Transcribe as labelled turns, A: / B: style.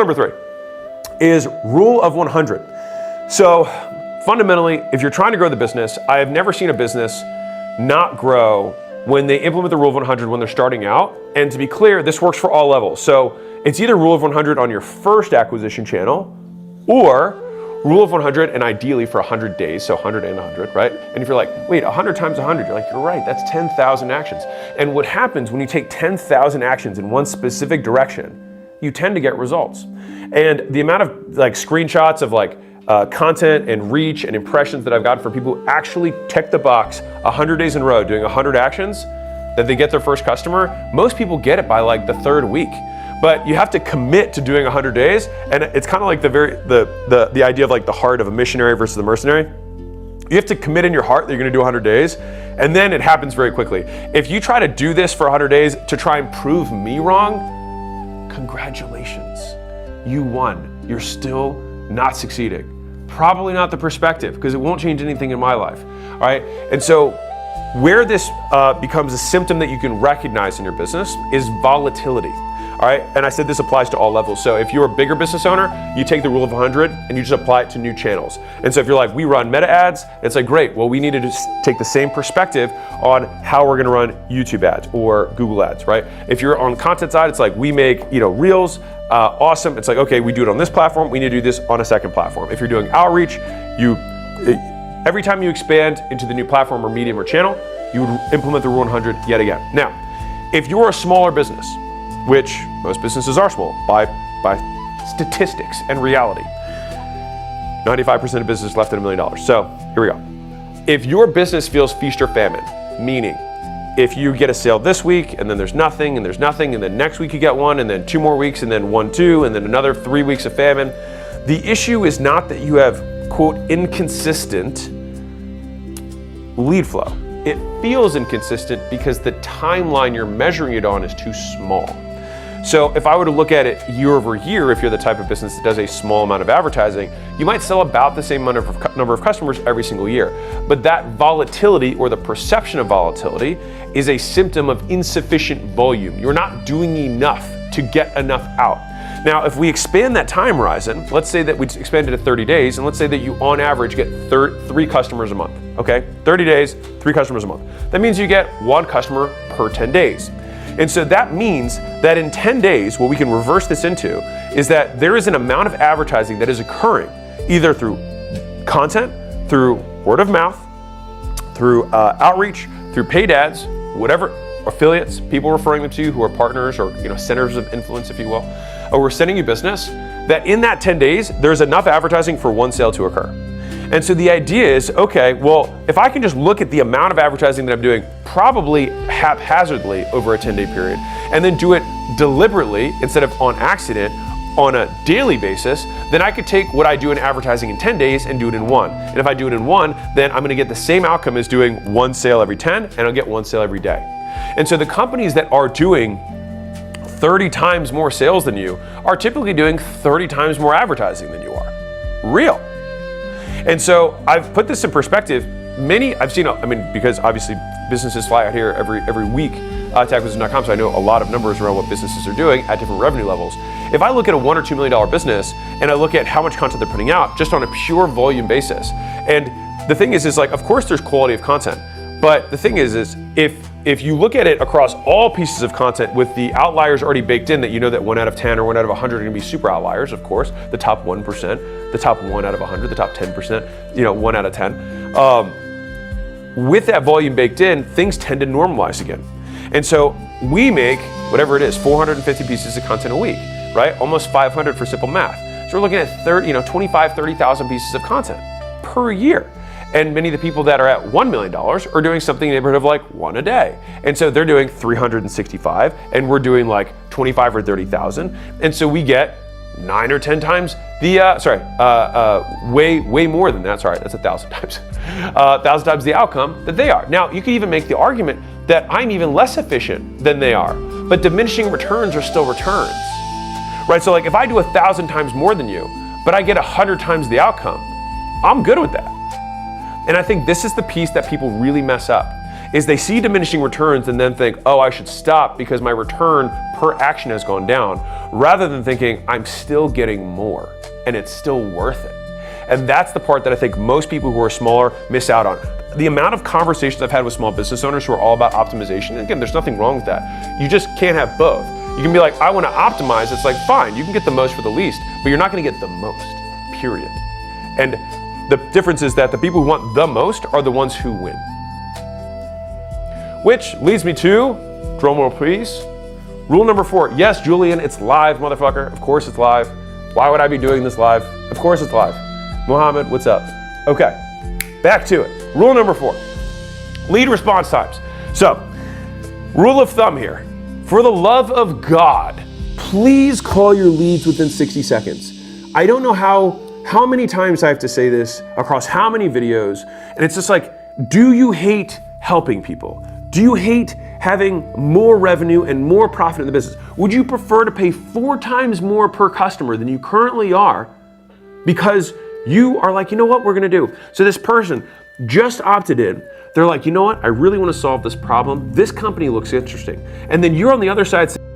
A: Number 3 is rule of 100. So fundamentally, if you're trying to grow the business, I have never seen a business not grow when they implement the rule of 100 when they're starting out. And to be clear, this works for all levels. So it's either rule of 100 on your first acquisition channel or rule of 100 and ideally for 100 days, so 100 and 100, right? And if you're like, wait, 100 times 100, you're like, you're right, that's 10,000 actions. And what happens when you take 10,000 actions in one specific direction, you tend to get results. And the amount of like screenshots of like content and reach and impressions that I've gotten from people who actually tick the box 100 days in a row doing 100 actions, that they get their first customer, most people get it by like the 3rd week. But you have to commit to doing 100 days, and it's kind of like the idea of like the heart of a missionary versus the mercenary. You have to commit in your heart that you're gonna do 100 days, and then it happens very quickly. If you try to do this for 100 days to try and prove me wrong, congratulations, you won. You're still not succeeding. Probably not the perspective, because it won't change anything in my life, all right? And so where this becomes a symptom that you can recognize in your business is volatility. All right, and I said this applies to all levels. So if you're a bigger business owner, you take the rule of 100 and you just apply it to new channels. And so if you're like, we run meta ads, it's like, great, well, we need to just take the same perspective on how we're gonna run YouTube ads or Google ads, right? If you're on the content side, it's like, we make reels, awesome. It's like, okay, we do it on this platform, we need to do this on a second platform. If you're doing outreach, every time you expand into the new platform or medium or channel, you would implement the rule 100 yet again. Now, if you're a smaller business, which most businesses are small by statistics and reality. 95% of business less than $1 million. So here we go. If your business feels feast or famine, meaning if you get a sale this week and then there's nothing and there's nothing and then next week you get one and then 2 more weeks and then 1, 2 and then another 3 weeks of famine, the issue is not that you have, quote, inconsistent lead flow. It feels inconsistent because the timeline you're measuring it on is too small. So if I were to look at it year over year, if you're the type of business that does a small amount of advertising, you might sell about the same number of customers every single year. But that volatility or the perception of volatility is a symptom of insufficient volume. You're not doing enough to get enough out. Now, if we expand that time horizon, let's say that we expand it to 30 days, and let's say that you on average get 3 customers a month, okay? 30 days, 3 customers a month. That means you get 1 customer per 10 days. And so that means that in 10 days, what we can reverse this into is that there is an amount of advertising that is occurring either through content, through word of mouth, through outreach, through paid ads, whatever, affiliates, people referring them to you who are partners or centers of influence, if you will, or we're sending you business, that in that 10 days, there's enough advertising for 1 sale to occur. And so the idea is, okay, well, if I can just look at the amount of advertising that I'm doing probably haphazardly over a 10-day period, and then do it deliberately instead of on accident on a daily basis, then I could take what I do in advertising in 10 days and do it in 1. And if I do it in 1, then I'm gonna get the same outcome as doing 1 sale every 10, and I'll get 1 sale every day. And so the companies that are doing 30 times more sales than you are typically doing 30 times more advertising than you are. Real. And so I've put this in perspective. I've seen, because obviously businesses fly out here every week to acquisition.com, so I know a lot of numbers around what businesses are doing at different revenue levels. If I look at a $1 or $2 million business and I look at how much content they're putting out just on a pure volume basis, and the thing is like, of course there's quality of content, but the thing is if you look at it across all pieces of content with the outliers already baked in, that that 1 out of 10 or 1 out of 100 are gonna be super outliers, of course, the top 1%, the top 1 out of 100, the top 10%, 1 out of 10. With that volume baked in, things tend to normalize again. And so we make, whatever it is, 450 pieces of content a week, right? Almost 500 for simple math. So we're looking at 30,000 pieces of content per year. And many of the people that are at $1 million are doing something in the neighborhood of like 1 a day. And so they're doing 365 and we're doing like 25 or 30,000. And so we get 9 or 10 times the, way more than that. Sorry, that's 1,000 times. 1,000 times the outcome that they are. Now, you could even make the argument that I'm even less efficient than they are, but diminishing returns are still returns, right? So like if I do 1,000 times more than you, but I get 100 times the outcome, I'm good with that. And I think this is the piece that people really mess up, is they see diminishing returns and then think, oh, I should stop because my return per action has gone down, rather than thinking, I'm still getting more and it's still worth it. And that's the part that I think most people who are smaller miss out on. The amount of conversations I've had with small business owners who are all about optimization, and again, there's nothing wrong with that. You just can't have both. You can be like, I want to optimize. It's like, fine, you can get the most for the least, but you're not going to get the most, period. And the difference is that the people who want the most are the ones who win. Which leads me to, drumroll please, rule number 4. Yes, Julian, it's live, motherfucker. Of course it's live. Why would I be doing this live? Of course it's live. Mohammed, what's up? Okay, back to it. Rule number 4, lead response times. So, rule of thumb here. For the love of God, please call your leads within 60 seconds. I don't know how many times I have to say this across how many videos, and it's just like, do you hate helping people? Do you hate having more revenue and more profit in the business? Would you prefer to pay 4 times more per customer than you currently are because you are like, you know what we're gonna do? So this person just opted in. They're like, you know what? I really want to solve this problem. This company looks interesting. And then you're on the other side saying,